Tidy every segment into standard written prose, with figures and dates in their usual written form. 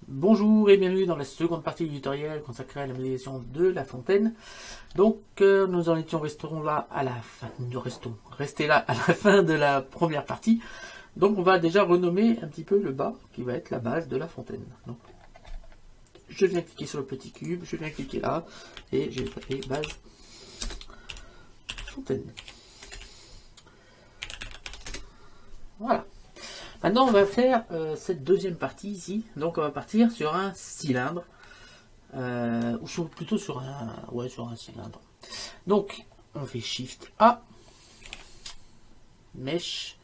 Bonjour et bienvenue dans la seconde partie du tutoriel consacrée à la modélisation de la fontaine. Donc nous en étions resterons là à la fin. Nous rester là à la fin de la première partie. Donc on va déjà renommer un petit peu le bas qui va être la base de la fontaine. Donc je viens cliquer sur le petit cube, je viens cliquer là et je vais taper base fontaine. Voilà. Maintenant on va faire cette deuxième partie ici. Donc on va partir sur un cylindre. Ou plutôt sur un cylindre. Donc on fait Shift A, Mesh,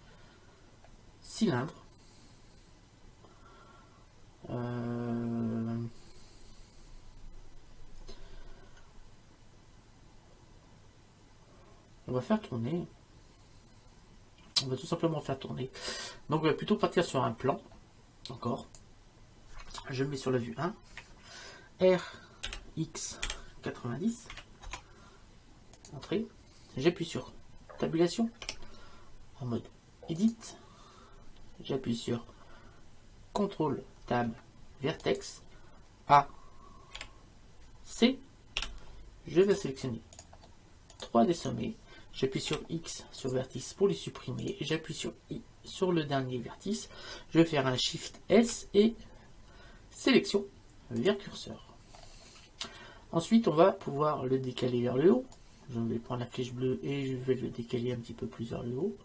cylindre. On va faire tourner. On va tout simplement faire tourner. Donc on va plutôt partir sur un plan. Encore. Je mets sur la vue 1. RX 90. Entrée. J'appuie sur tabulation. En mode Edit. J'appuie sur CTRL Tab Vertex A C. Je vais sélectionner 3 des sommets. J'appuie sur X sur vertice pour les supprimer. J'appuie sur I sur le dernier vertice. Je vais faire un Shift S et sélection vers curseur. Ensuite, on va pouvoir le décaler vers le haut. Je vais prendre la flèche bleue et je vais le décaler un petit peu plus vers le haut.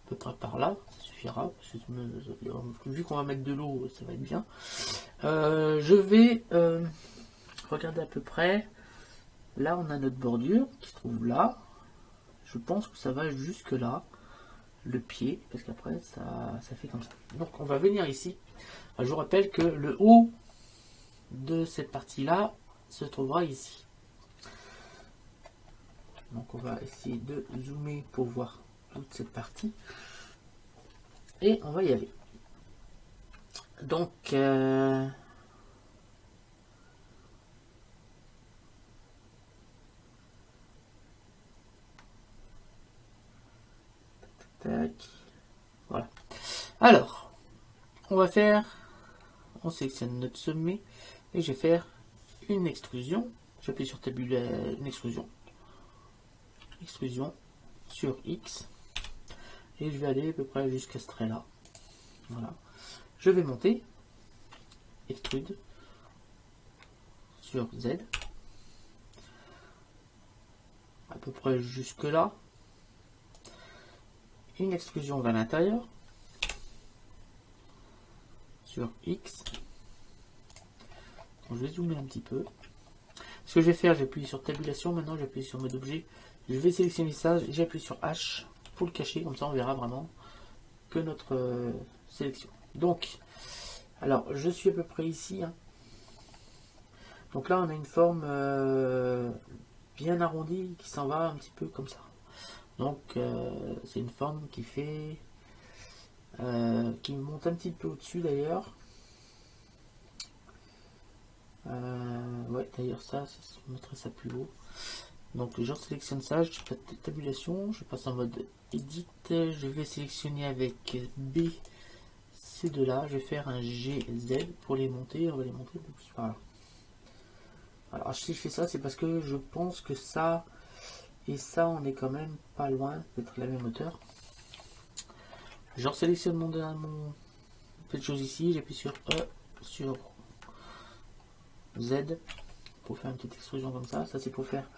À peu près par là, ça suffira. Vu qu'on va mettre de l'eau, ça va être bien. Je vais regarder à peu près. Là, on a notre bordure qui se trouve là. Je pense que ça va jusque là, le pied, parce qu'après ça fait comme ça. Donc on va venir ici. Je vous rappelle que le haut de cette partie là se trouvera ici. Donc on va essayer de zoomer pour voir toute cette partie. Et on va y aller. Donc tac. Voilà. Alors, on sélectionne notre sommet et je vais faire une extrusion. J'appuie sur tabulaire, une extrusion sur X et je vais aller à peu près jusqu'à ce trait là. Voilà. Je vais monter, extrude sur Z à peu près jusque là. Une extrusion vers l'intérieur sur X. Donc, je vais zoomer un petit peu. Ce que je vais faire, j'appuie sur tabulation, maintenant j'appuie sur mode objet. Je vais sélectionner ça, j'appuie sur H pour le cacher, comme ça on verra vraiment que notre sélection. Donc, alors je suis à peu près ici. Hein. Donc là on a une forme bien arrondie qui s'en va un petit peu comme ça. Donc c'est une forme qui fait qui monte un petit peu au-dessus d'ailleurs. Ouais, d'ailleurs ça je mettrai ça plus haut. Donc je sélectionne ça, je fais tabulation, je passe en mode edit, je vais sélectionner avec B ces deux là, je vais faire un GZ pour les monter, on va les monter un peu plus par là. Alors si je fais ça, c'est parce que je pense que ça et ça on est quand même pas loin d'être la même hauteur. Je sélectionne mon petite chose ici, j'appuie sur E, sur Z pour faire une petite extrusion comme ça. Ça c'est pour faire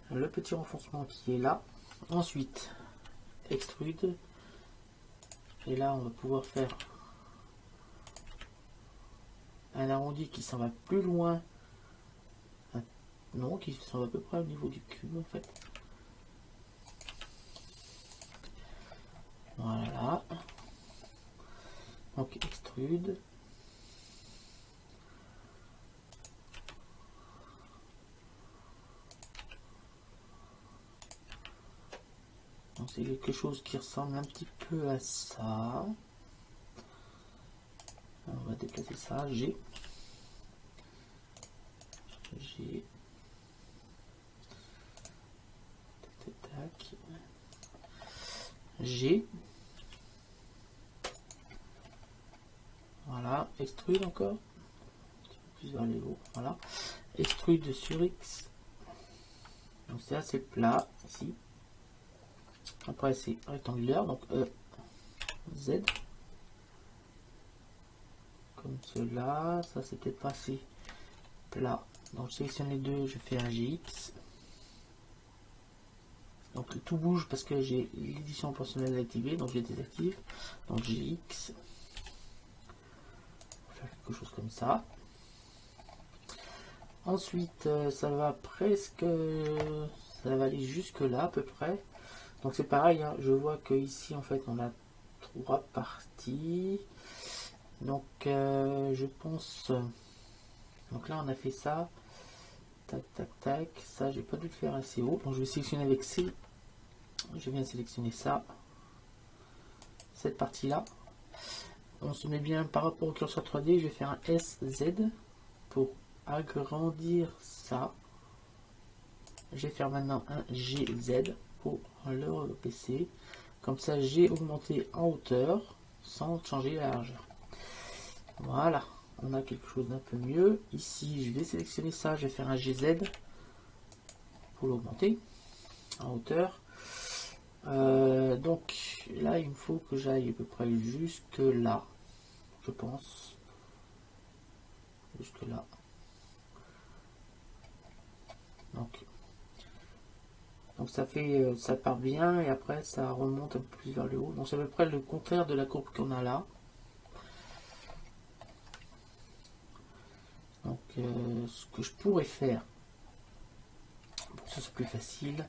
le petit renfoncement qui est là. Ensuite, extrude. Et là, on va pouvoir faire un arrondi qui s'en va plus loin. Non, qui s'en va à peu près au niveau du cube en fait. Voilà. Donc extrude. C'est quelque chose qui ressemble un petit peu à ça. On va déplacer ça. G. Tac. G. Voilà. Extrude encore. plus vers le haut. Voilà. Extrude sur X. Donc c'est assez plat ici. Après c'est rectangulaire, donc E, Z. Comme cela. Ça c'est peut-être pas assez plat. Donc je sélectionne les deux, je fais un GX. Donc tout bouge parce que j'ai l'édition personnelle activée, donc je désactive. Donc GX. On va faire quelque chose comme ça. Ensuite, ça va presque, ça va aller jusque là à peu près. Donc c'est pareil, hein, je vois que ici en fait on a 3 parties. Donc je pense, donc là on a fait ça, tac tac tac, ça j'ai pas dû le faire assez haut. Donc je vais sélectionner avec C, je viens sélectionner ça, cette partie là. On se met bien par rapport au curseur 3D, je vais faire un SZ pour agrandir ça. Je vais faire maintenant un GZ pour le baisser. Comme ça, j'ai augmenté en hauteur sans changer la largeur. Voilà, on a quelque chose d'un peu mieux. Ici, je vais sélectionner ça. Je vais faire un GZ pour l'augmenter en hauteur. Donc là, il me faut que j'aille à peu près jusque là, je pense. Jusque là. Donc ça fait, ça part bien et après ça remonte un peu plus vers le haut. Donc c'est à peu près le contraire de la courbe qu'on a là. Donc ce que je pourrais faire pour que ce soit plus facile,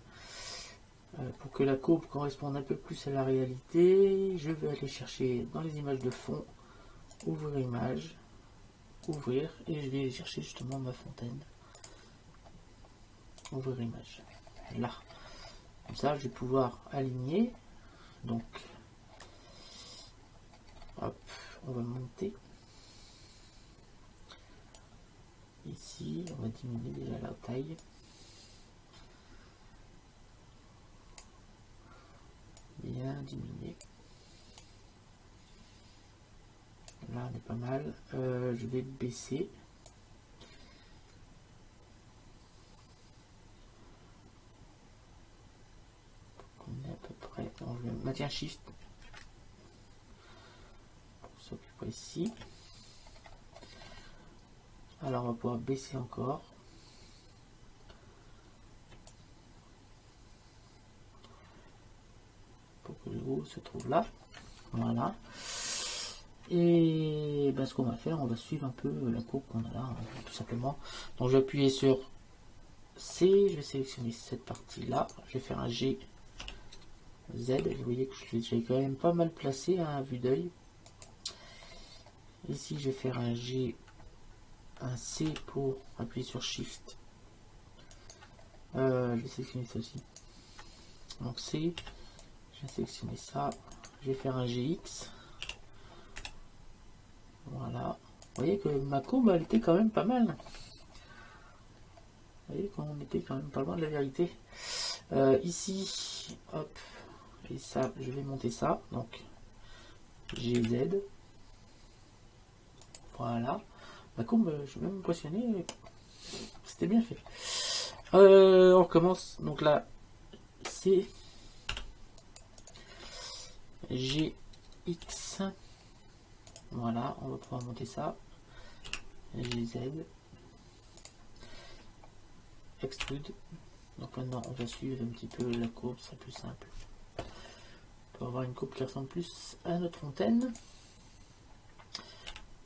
pour que la courbe corresponde un peu plus à la réalité, je vais aller chercher dans les images de fond, ouvrir image, ouvrir, et je vais aller chercher justement ma fontaine. Ouvrir image. Là. Comme ça, je vais pouvoir aligner. Donc, hop, on va monter. Ici, on va diminuer déjà la taille. Bien diminuer. Là, on est pas mal. Je vais baisser. On est à peu près. Donc, je vais maintenir Shift. Pour s'occuper ici. Alors, on va pouvoir baisser encore. Pour que le haut se trouve là. Voilà. Et ben, ce qu'on va faire, on va suivre un peu la courbe qu'on a là, hein, tout simplement. Donc, je vais appuyer sur C, je vais sélectionner cette partie-là. Je vais faire un G, Z. Vous voyez que j'ai quand même pas mal placé à vue d'œil. Ici, je vais faire un G, un C pour appuyer sur Shift. Je vais sélectionner ça aussi. Donc C, je vais sélectionner ça. Je vais faire un GX. Voilà. Vous voyez que ma courbe, elle était quand même pas mal. Vous voyez qu'on était quand même pas loin de la vérité. Ici, hop, et ça, je vais monter ça. Donc, GZ. Voilà. Ma courbe, je suis même impressionné. C'était bien fait. On recommence. Donc là, c'est GX. Voilà, on va pouvoir monter ça. GZ. Extrude. Donc maintenant, on va suivre un petit peu la courbe, c'est plus simple. Pour avoir une courbe qui ressemble plus à notre fontaine.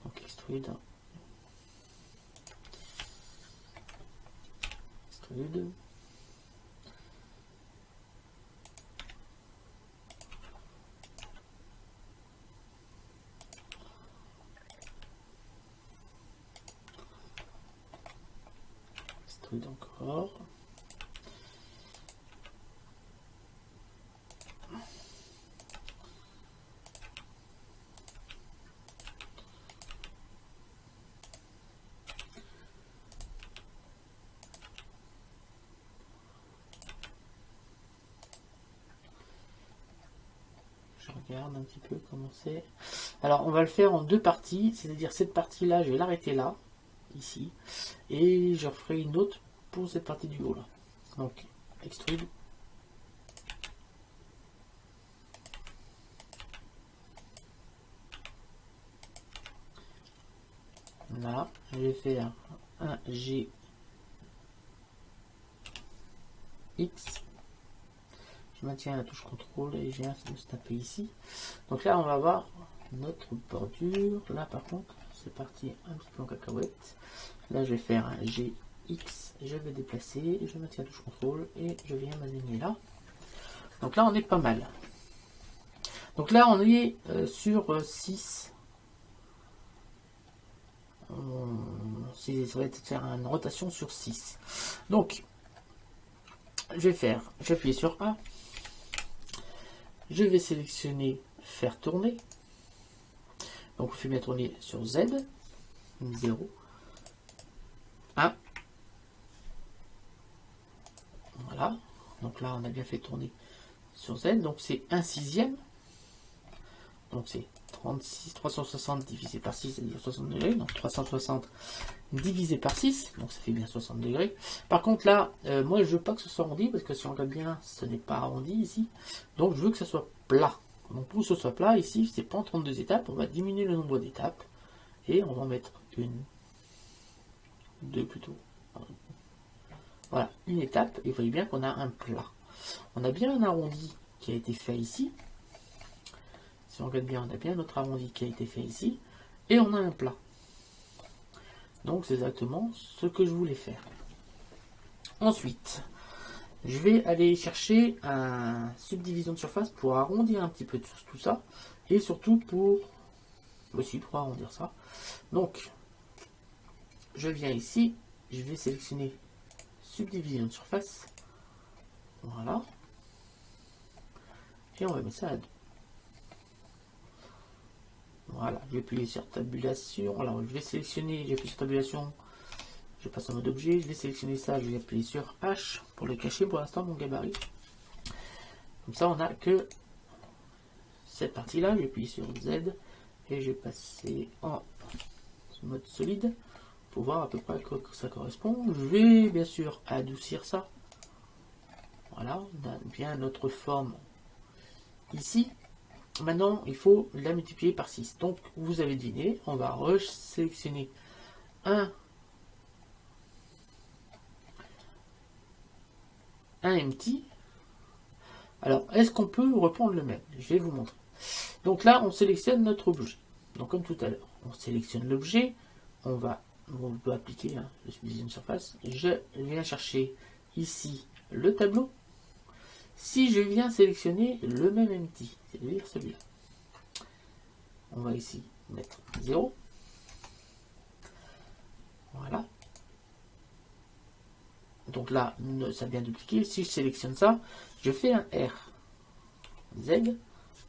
Donc extrude. Extrude. Extrude encore. Regarde un petit peu comment c'est. Alors on va le faire en deux parties, c'est-à-dire cette partie là je vais l'arrêter là ici. Et je referai une autre pour cette partie du haut là. Donc, extrude. Là, je vais faire un G X. Je maintiens la touche contrôle et je viens se taper ici. Donc là, on va avoir notre bordure. Là, par contre, c'est parti un petit peu en cacahuète. Là, je vais faire un GX. Je vais déplacer. Je maintiens la touche contrôle et je viens m'aligner là. Donc là, on est pas mal. Donc là, on est sur 6. Ça va être faire une rotation sur 6. Donc, je vais appuyer sur A. Je vais sélectionner faire tourner. Donc, on fait bien tourner sur Z. 0. 1. Voilà. Donc là, on a bien fait tourner sur Z. Donc, c'est 1/6. Donc, c'est 360 divisé par 6, c'est-à-dire 60 degrés. Donc, 360 divisé par 6. Donc, ça fait bien 60 degrés. Par contre, là, moi, je veux pas que ce soit arrondi, parce que si on regarde bien, ce n'est pas arrondi ici. Donc, je veux que ce soit plat. Donc, pour que ce soit plat, ici, c'est pas en 32 étapes. On va diminuer le nombre d'étapes. Et on va en mettre une. 2 plutôt. Voilà, une étape. Et vous voyez bien qu'on a un plat. On a bien un arrondi qui a été fait ici. Si on regarde bien, on a bien notre arrondi qui a été fait ici. Et on a un plat. Donc c'est exactement ce que je voulais faire. Ensuite, je vais aller chercher un subdivision de surface pour arrondir un petit peu tout ça. Et surtout pour aussi pour arrondir ça. Donc, je viens ici. Je vais sélectionner subdivision de surface. Voilà. Et on va mettre ça à 2. Voilà, je vais appuyer sur tabulation. Alors, je vais sélectionner, j'ai appuyé sur tabulation, je passe en mode objet, je vais sélectionner ça, je vais appuyer sur H pour le cacher pour l'instant, mon gabarit. Comme ça, on n'a que cette partie-là. Je vais appuyer sur Z et je vais passer en mode solide pour voir à peu près à quoi ça correspond. Je vais bien sûr adoucir ça. Voilà, on a bien notre forme ici. Maintenant, il faut la multiplier par 6. Donc, vous avez deviné, on va sélectionner un empty. Alors, est-ce qu'on peut reprendre le même? Je vais vous montrer. Donc là, on sélectionne notre objet. Donc, comme tout à l'heure, on sélectionne l'objet. On peut appliquer le subdivision de surface. Je viens chercher ici le tableau. Si je viens sélectionner le même empty, c'est-à-dire celui-là, on va ici mettre 0. Voilà. Donc là, ça vient dupliquer. Si je sélectionne ça, je fais un R Z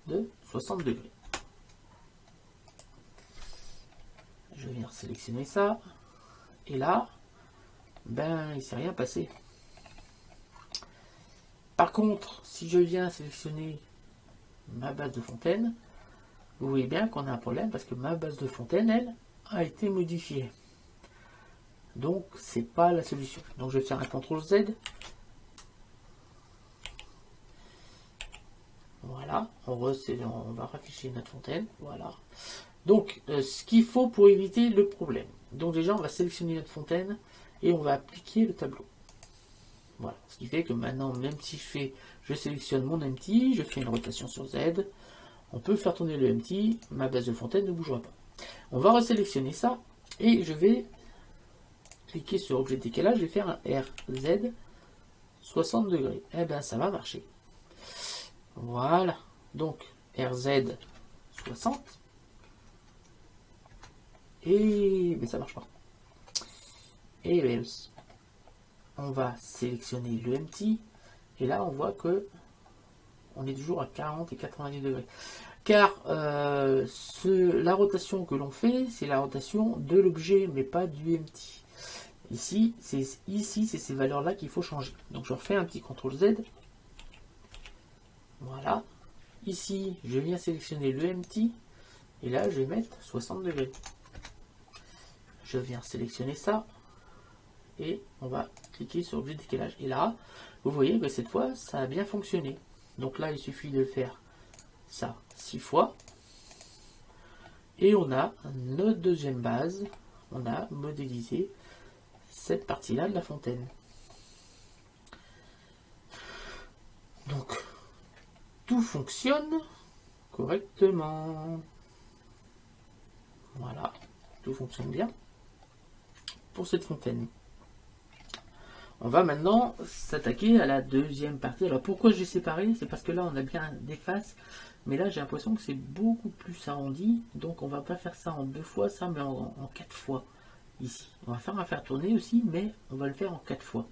de 60 degrés. Je viens sélectionner ça. Et là, ben, il ne s'est rien passé. Par contre, si je viens sélectionner ma base de fontaine, vous voyez bien qu'on a un problème parce que ma base de fontaine, elle, a été modifiée. Donc, c'est pas la solution. Donc, je vais faire un CTRL Z. Voilà, on va rafficher notre fontaine. Voilà. Donc, ce qu'il faut pour éviter le problème. Donc, déjà, on va sélectionner notre fontaine et on va appliquer le tableau. Voilà, ce qui fait que maintenant, même si je sélectionne mon empty, je fais une rotation sur Z, on peut faire tourner le empty, ma base de fontaine ne bougera pas. On va resélectionner ça et je vais cliquer sur objet de décalage, je vais faire un RZ 60 degrés. Eh bien, ça va marcher. Voilà, donc RZ 60 et mais ça marche pas. Et bien, on va sélectionner le empty et là on voit que on est toujours à 40 et 90 degrés car la rotation que l'on fait c'est la rotation de l'objet mais pas du empty. Ici c'est ces valeurs là qu'il faut changer. Donc je refais un petit CTRL Z. Voilà, ici je viens sélectionner le empty et là je vais mettre 60 degrés. je viens sélectionner ça et on va cliquer sur objet de décalage. Et là, vous voyez que cette fois, ça a bien fonctionné. Donc là, il suffit de faire ça 6 fois. Et on a notre deuxième base. On a modélisé cette partie-là de la fontaine. Donc, tout fonctionne correctement. Voilà, tout fonctionne bien pour cette fontaine. On va maintenant s'attaquer à la deuxième partie. Alors pourquoi j'ai séparé? C'est parce que là on a bien des faces, mais là j'ai l'impression que c'est beaucoup plus arrondi. Donc on va pas faire ça en 2 fois, ça, mais en 4 fois ici. On va faire un faire tourner aussi, mais on va le faire en 4 fois.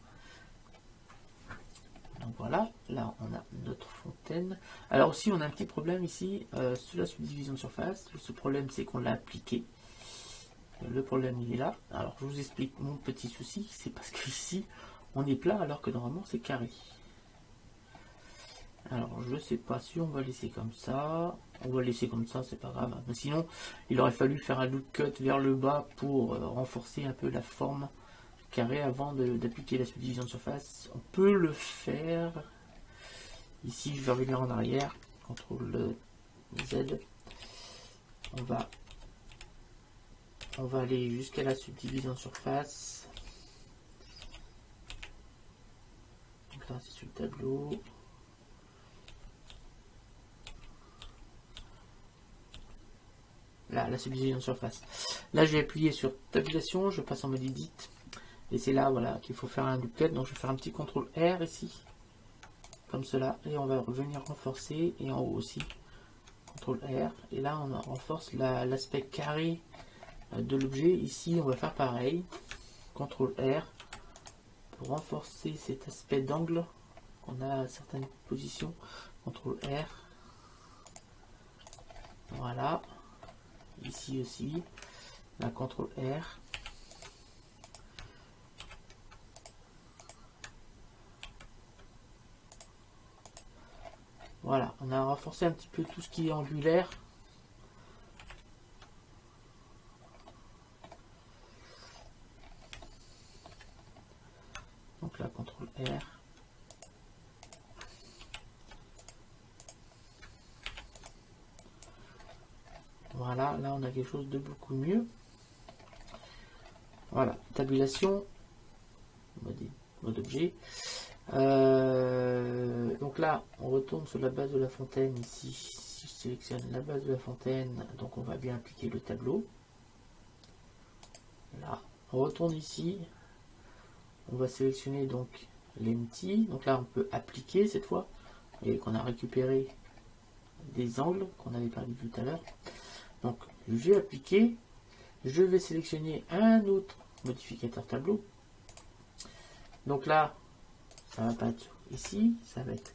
Donc voilà, là on a notre fontaine. Alors aussi on a un petit problème ici sur la subdivision de surface. Ce problème c'est qu'on l'a appliqué. Le problème il est là. Alors je vous explique mon petit souci, c'est parce que ici on est plat alors que normalement c'est carré. Alors je sais pas si on va laisser comme ça. On va laisser comme ça, c'est pas grave. Mais sinon il aurait fallu faire un loop cut vers le bas pour renforcer un peu la forme carrée avant d'appliquer la subdivision de surface. On peut le faire. Ici je vais revenir en arrière. CTRL Z. On va aller jusqu'à la subdivision de surface. Donc là c'est sur le tableau. Là, la subdivision de surface. Là je vais appuyer sur tabulation, je passe en mode edit. Et c'est là voilà, qu'il faut faire un loop cut. Donc je vais faire un petit CTRL R ici. Comme cela. Et on va revenir renforcer. Et en haut aussi. CTRL R. Et là on renforce l'aspect carré de l'objet. Ici on va faire pareil. CTRL R. Pour renforcer cet aspect d'angle qu'on a à certaines positions. CTRL R. Voilà. Ici aussi. La CTRL R. Voilà, on a renforcé un petit peu tout ce qui est angulaire. Donc là, CTRL R. Voilà, là on a quelque chose de beaucoup mieux. Voilà, tabulation, mode objet. Donc là, on retourne sur la base de la fontaine ici. Si je sélectionne la base de la fontaine, donc on va bien appliquer le tableau. Là, on retourne ici. On va sélectionner donc l'empty. Donc là, on peut appliquer cette fois. Et qu'on a récupéré des angles qu'on avait perdu tout à l'heure. Donc, je vais appliquer. Je vais sélectionner un autre modificateur tableau. Donc là, ça va pas être ici, ça va être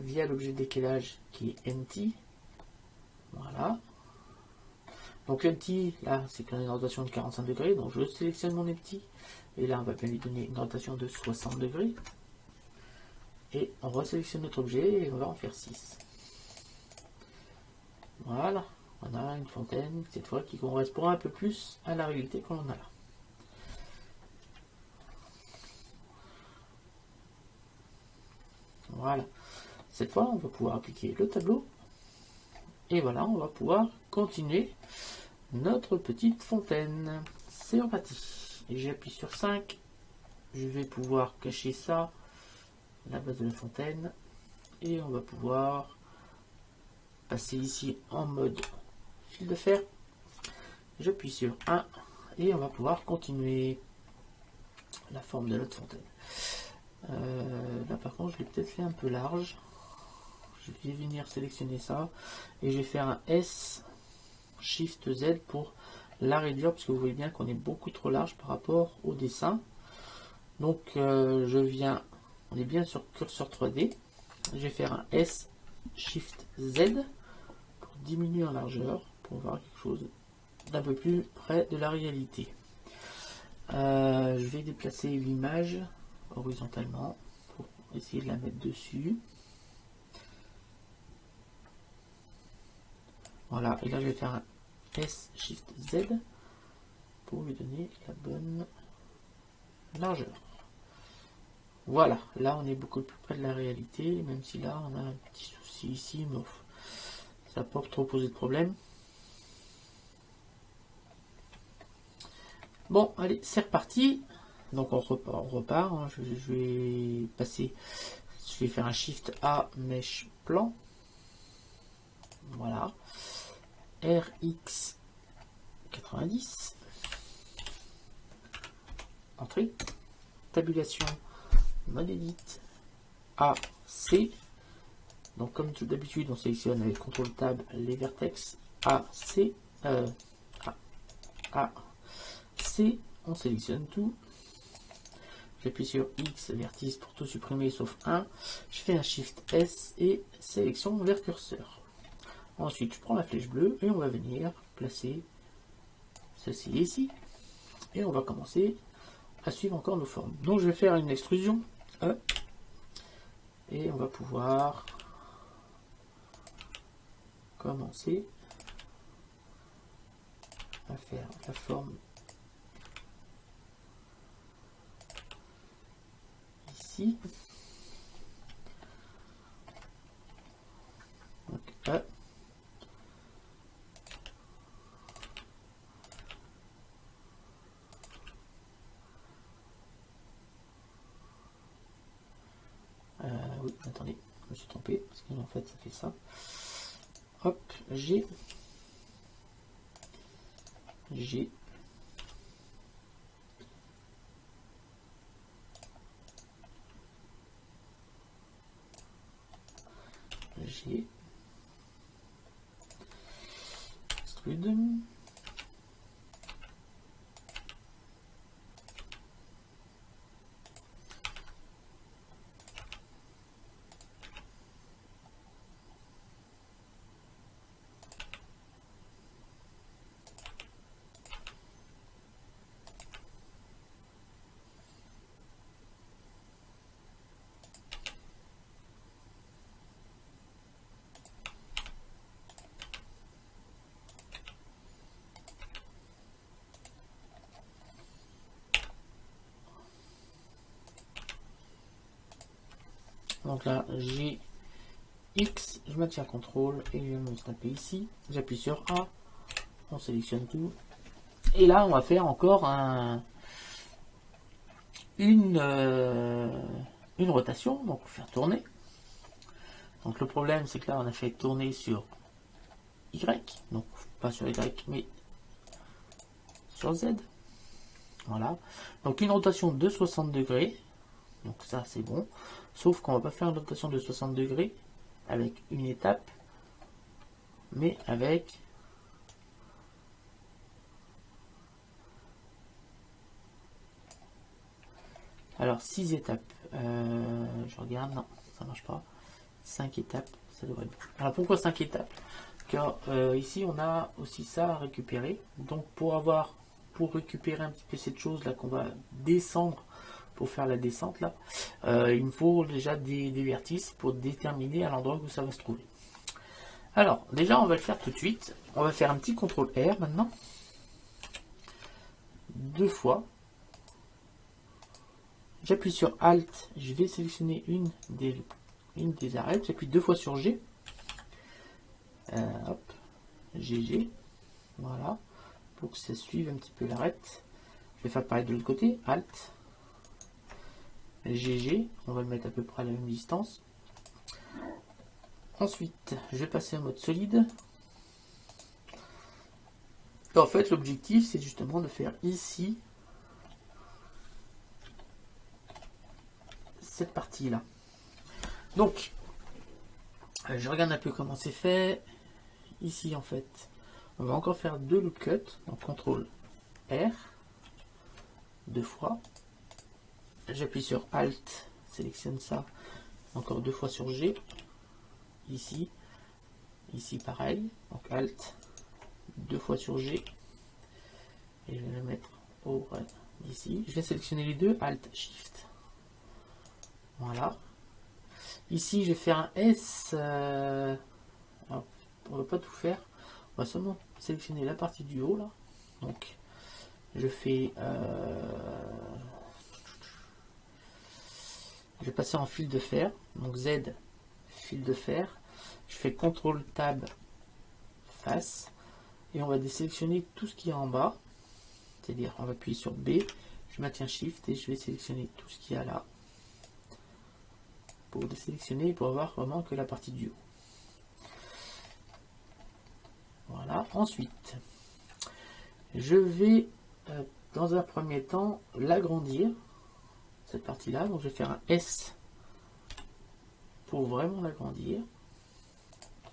via l'objet de décalage qui est empty. Voilà. Donc empty, là, c'est qu'on a une rotation de 45 degrés. Donc je sélectionne mon empty. Et là, on va bien lui donner une rotation de 60 degrés. Et on resélectionne notre objet et on va en faire 6. Voilà. On a une fontaine, cette fois, qui correspond un peu plus à la réalité qu'on a là. Voilà. Cette fois, on va pouvoir appliquer le tableau. Et voilà, on va pouvoir continuer notre petite fontaine. C'est reparti. Et j'appuie sur 5. Je vais pouvoir cacher ça, la base de la fontaine. Et on va pouvoir passer ici en mode fil de fer. J'appuie sur 1 et on va pouvoir continuer la forme de notre fontaine. Là par contre je l'ai peut-être fait un peu large. Je vais venir sélectionner ça et je vais faire un S Shift Z pour la réduire parce que vous voyez bien qu'on est beaucoup trop large par rapport au dessin. Donc je viens, on est bien sur curseur 3D. Je vais faire un S Shift Z pour diminuer en largeur pour voir quelque chose d'un peu plus près de la réalité. Je vais déplacer l'image horizontalement pour essayer de la mettre dessus. Voilà, et là je vais faire un S Shift Z pour lui donner la bonne largeur. Voilà, là on est beaucoup plus près de la réalité, même si là on a un petit souci ici, mais ça n'a pas trop posé de problème. Bon, allez, c'est reparti. Donc on repart hein. Je vais passer, je vais faire un Shift A, Mesh Plan. Voilà. RX 90. Entrée. Tabulation. Mode Edit. AC. Donc comme tout d'habitude, on sélectionne avec CTRL Tab les vertex. AC. C. On sélectionne tout. J'appuie sur X vertice pour tout supprimer sauf 1. Je fais un Shift S et sélection vers curseur. Ensuite, je prends la flèche bleue et on va venir placer ceci ici. Et on va commencer à suivre encore nos formes. Donc je vais faire une extrusion. Et on va pouvoir commencer à faire la forme ici. Donc, oui, attendez, je me suis trompé, parce qu'en fait ça fait ça. Hop, G. G. G. Extrude. Donc là, j'ai X, je maintiens CTRL et je vais me taper ici. J'appuie sur A, on sélectionne tout. Et là, on va faire encore une rotation, donc faire tourner. Donc le problème, c'est que là, on a fait tourner sur Y, donc pas sur Y, mais sur Z. Voilà. Donc une rotation de 60 degrés. Donc ça, c'est bon. Sauf qu'on va pas faire une rotation de 60 degrés avec une étape, mais avec alors 6 étapes. Je regarde, non, ça marche pas. 5 étapes, ça devrait être bon. Alors pourquoi 5 étapes? Car ici on a aussi ça à récupérer. Donc pour récupérer un petit peu cette chose là qu'on va descendre pour faire la descente là, il me faut déjà des vertices pour déterminer à l'endroit où ça va se trouver. Alors déjà on va le faire tout de suite. On va faire un petit CTRL R maintenant. 2 fois. J'appuie sur Alt, je vais sélectionner une des arêtes, j'appuie 2 fois sur G. Hop, GG. Voilà. Pour que ça suive un petit peu l'arête. Je vais faire pareil de l'autre côté. Alt. GG. On va le mettre à peu près à la même distance. Ensuite, je vais passer en mode solide. Et en fait, l'objectif, c'est justement de faire ici cette partie-là. Donc, je regarde un peu comment c'est fait. Ici, en fait, on va encore faire 2 loop cuts. Donc, CTRL R, 2 fois. J'appuie sur Alt, sélectionne ça. Encore 2 fois sur G. Ici. Ici, pareil. Donc, Alt, 2 fois sur G. Et je vais le mettre au ici. Je vais sélectionner les deux. Alt, Shift. Voilà. Ici, je vais faire un S. Alors, on ne va pas tout faire. On va seulement sélectionner la partie du haut là. Donc je fais je vais passer en fil de fer, donc Z, fil de fer, je fais CTRL Tab face, et on va désélectionner tout ce qu'il y a en bas, c'est-à-dire on va appuyer sur B, je maintiens Shift et je vais sélectionner tout ce qu'il y a là, pour désélectionner, pour avoir vraiment que la partie du haut. Voilà, ensuite, je vais dans un premier temps l'agrandir, cette partie-là, donc je vais faire un S pour vraiment l'agrandir.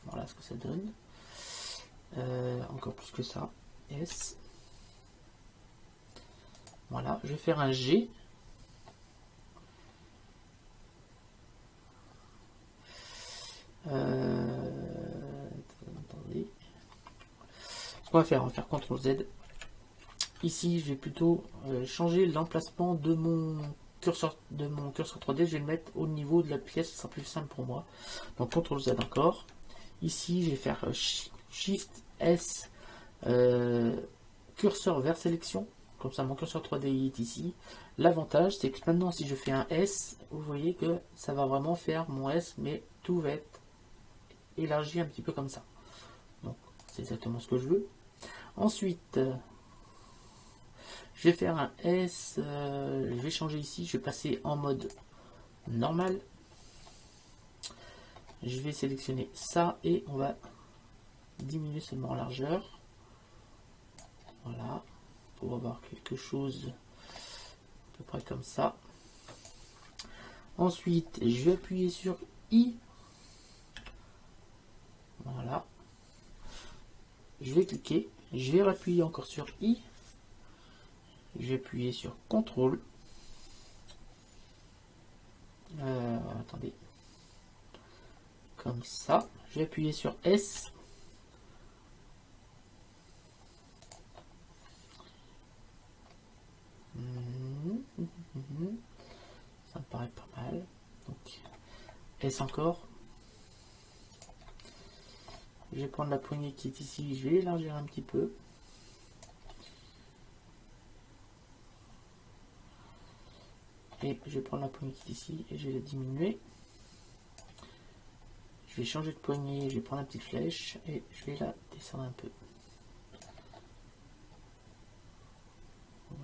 Voilà ce que ça donne. Encore plus que ça. S. Voilà, je vais faire un G. Attendez. Ce qu'on va faire CTRL Z. Ici, je vais plutôt changer l'emplacement de mon curseur 3D. Je vais le mettre au niveau de la pièce, ce sera plus simple pour moi. Donc CTRL Z encore. Ici, je vais faire Shift S, curseur vers sélection. Comme ça, mon curseur 3D est ici. L'avantage, c'est que maintenant, si je fais un S, vous voyez que ça va vraiment faire mon S, mais tout va être élargi un petit peu comme ça. Donc, c'est exactement ce que je veux. Ensuite, je vais faire un S, je vais changer ici, je vais passer en mode normal. Je vais sélectionner ça et on va diminuer seulement en largeur. Voilà, pour avoir quelque chose à peu près comme ça. Ensuite, je vais appuyer sur I. Voilà. Je vais cliquer, je vais appuyer encore sur I. Je vais appuyer sur CTRL. Attendez. Comme ça. Je vais appuyer sur S. Ça me paraît pas mal. Donc, S encore. Je vais prendre la poignée qui est ici. Je vais élargir un petit peu. Et je vais prendre la poignée qui est ici et je vais la diminuer. Je vais changer de poignée, je vais prendre la petite flèche et je vais la descendre un peu.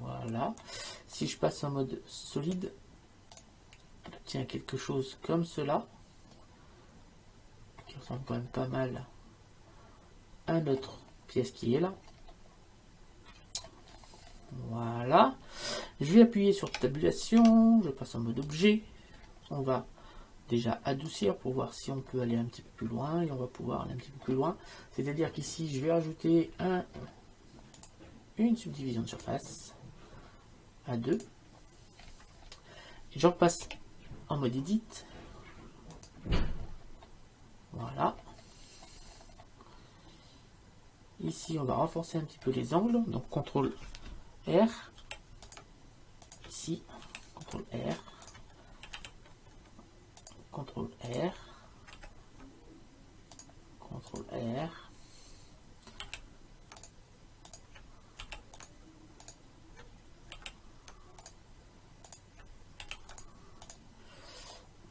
Voilà. Si je passe en mode solide, j'obtiens quelque chose comme cela, qui ressemble quand même pas mal à notre pièce qui est là. Voilà. Je vais appuyer sur tabulation, je passe en mode objet. On va déjà adoucir pour voir si on peut aller un petit peu plus loin et on va pouvoir aller un petit peu plus loin. C'est-à-dire qu'ici, je vais ajouter une subdivision de surface à 2. Et je repasse en mode edit. Voilà. Ici, on va renforcer un petit peu les angles. Donc, CTRL R. Ici, CTRL R. CTRL R. CTRL R.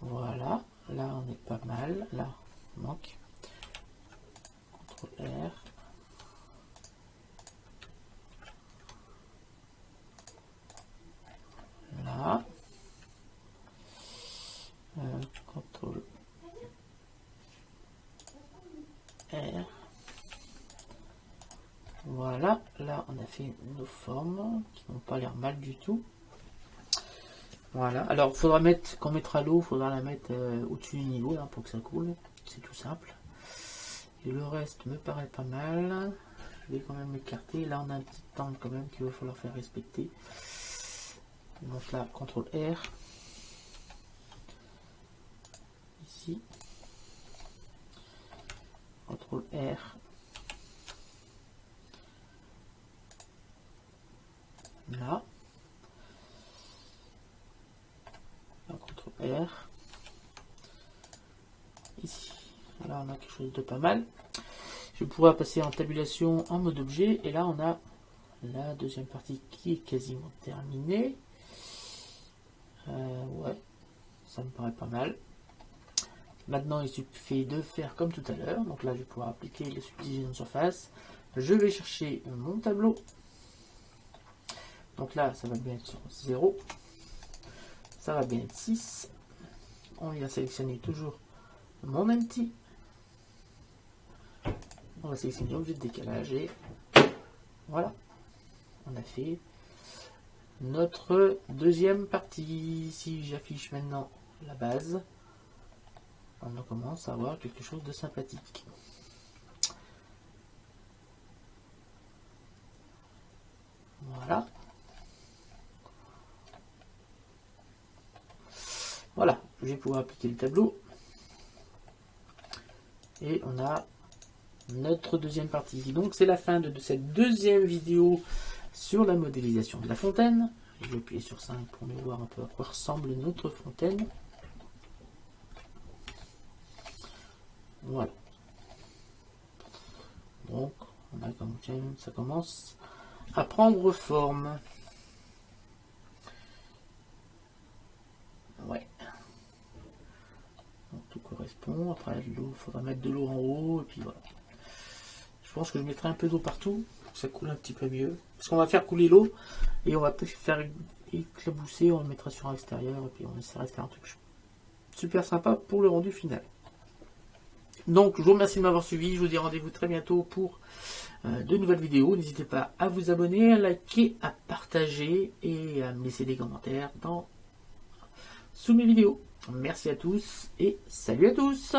Voilà. Là, on est pas mal. Là, on manque. CTRL R. Là. CTRL R. Voilà, là on a fait nos formes qui n'ont pas l'air mal du tout. Voilà, alors il faudra mettre, quand on mettra l'eau, il faudra la mettre au-dessus du niveau là, pour que ça coule. C'est tout simple. Et le reste me paraît pas mal. Je vais quand même m'écarter. Là on a un petit angle quand même qu'il va falloir faire respecter. Donc là, CTRL R. Ici. CTRL R. Là. CTRL R. Ici. Là, on a quelque chose de pas mal. Je pourrais passer en tabulation en mode objet. Et là, on a la deuxième partie qui est quasiment terminée. Ouais, ça me paraît pas mal. Maintenant, il suffit de faire comme tout à l'heure. Donc là, je vais pouvoir appliquer les subdivisions de surface. Je vais chercher mon tableau. Donc là, ça va bien être sur 0. Ça va bien être 6. On vient sélectionner toujours mon empty. On va sélectionner l'objet de décalage et voilà. On a fait notre deuxième partie. Si j'affiche maintenant la base, on commence à avoir quelque chose de sympathique. Voilà. Voilà, je vais pouvoir appliquer le tableau. Et on a notre deuxième partie. Donc c'est la fin de cette deuxième vidéo sur la modélisation de la fontaine. Je vais appuyer sur 5 pour mieux voir un peu à quoi ressemble notre fontaine. Voilà. Donc on a comme ça commence à prendre forme. Ouais. Donc, tout correspond. Après l'eau, il faudra mettre de l'eau en haut et puis voilà. Je pense que je mettrai un peu d'eau partout pour que ça coule un petit peu mieux. Parce qu'on va faire couler l'eau et on va peut-être faire éclabousser, on le mettra sur l'extérieur et puis on essaiera de faire un truc super sympa pour le rendu final. Donc je vous remercie de m'avoir suivi, je vous dis rendez-vous très bientôt pour de nouvelles vidéos. N'hésitez pas à vous abonner, à liker, à partager et à me laisser des commentaires sous mes vidéos. Merci à tous et salut à tous.